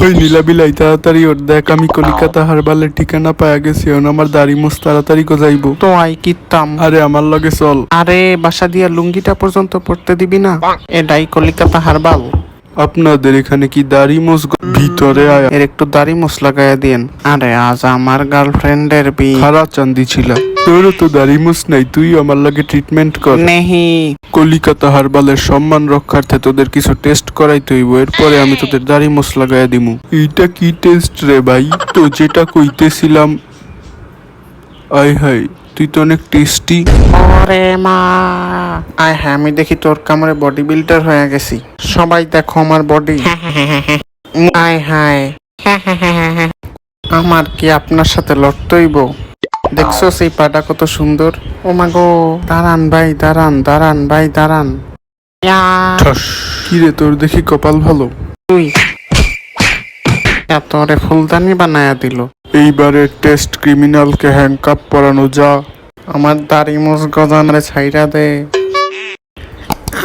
ওই নীলাবিলাই তাড়াতাড়ি ওর দেখ, আমি কলিকাতা হারবালের ঠিকানা পায়া গেছি। এখন আমার দাড়ি মোছ তাড়াতাড়ি যাইবো। তো আই কিতাম। আরে আমার লগে চল। আরে বাসা দিয়া লুঙ্গিটা পর্যন্ত পড়তে দিবি না? এটাই কলিকাতা হারবাল। আপনাদের এখানে কি দাড়ি মোছ? ভিতরে আয়া। এর একটু দাড়ি মোছ লাগাইয়া দিন। আরে আজ আমার গার্লফ্রেন্ডের বিয়ে। খারা চান্দি ছিলা, তোরও তো দাড়ি মোছ নাই, তুই আমার লাগে ট্রিটমেন্ট কর। নেহি। কলিকাতা হারবালের সম্মান রক্ষার্থে তোদের কিছু টেস্ট করাইতে হইব, এরপরে আমি তোদের দাড়ি মোছ লাগাইয়া দিমু। এইটা কি টেস্ট রে ভাই? তো যেটা কইতেছিলাম, আয় হায় তুই তো অনেক টেস্টি। ওরে মা, আয় হ্যাঁ, আমি দেখি তোর কামড়ে বডি বিল্ডার হয়ে গেছি। সবাই দেখো আমার বডি। আয় হায়, আমার কি আপনার সাথে লড়তইব? দেখছো সেই পাটা কত সুন্দর। ও মা গো, দাঁড়ান ভাই, দাঁড়ান দাঁড়ান ভাই, দাঁড়ান। ঠাস, কিরে তোর দেখি কপাল ভালো। তুই তোরে ফুলদানি বানায়া দিল। এইবারে টেস্ট ক্রিমিনালকে হ্যান্ডকাপ পরানো যা। আমার দাড়ি মুছ গজানরে ছাইরা দে।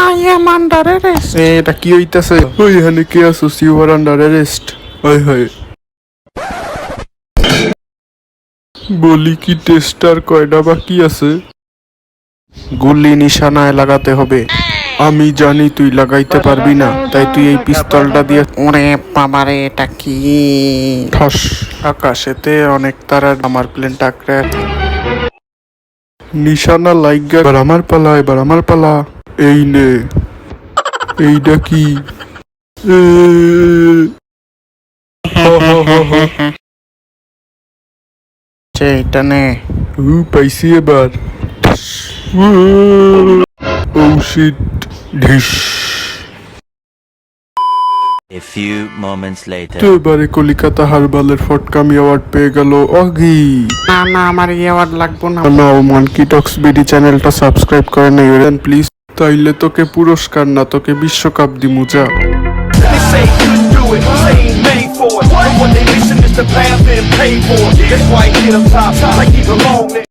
I am under arrest. এটা কি হইতাছে? ওই এখানে কে আছো? You are under arrest. হয় হয়, বলি কি টেস্টার কয়টা বাকি আছে? গুলি নিশানায় লাগাতে হবে। আমি জানি তুই লাগাইতে পারবি না, তাই তুই এই পিস্তলটা দিয়ে। ওরে বাবারে, এটা কি? ঠাস, আকাশেতে অনেক তারা আমার প্লেন টাকরে। নিশানা লাইগা। এবার আমার পালা, এবার আমার পালা। এই নে, এইটা কি? এ, হ, হ, হ, হ। এটা নে। পাইছি এবার। ও sheet, ঢিস। A few moments later. তো এবারে কলিকাতা হারবালের ফটকামি অ্যাওয়ার্ড পেয়ে গেল অগি। না না, আমার এই অ্যাওয়ার্ড লাগবো না। নাও মানকি টক্স বিডি চ্যানেলটা সাবস্ক্রাইব করে নেবেন প্লিজ। তাইলে তোকে পুরস্কার না, তোকে বিশ্বকাপ দিমু যা। They say you do it, they ain't made for it. But what they listen is the path been paid for. That's why he hit up top like he belong there.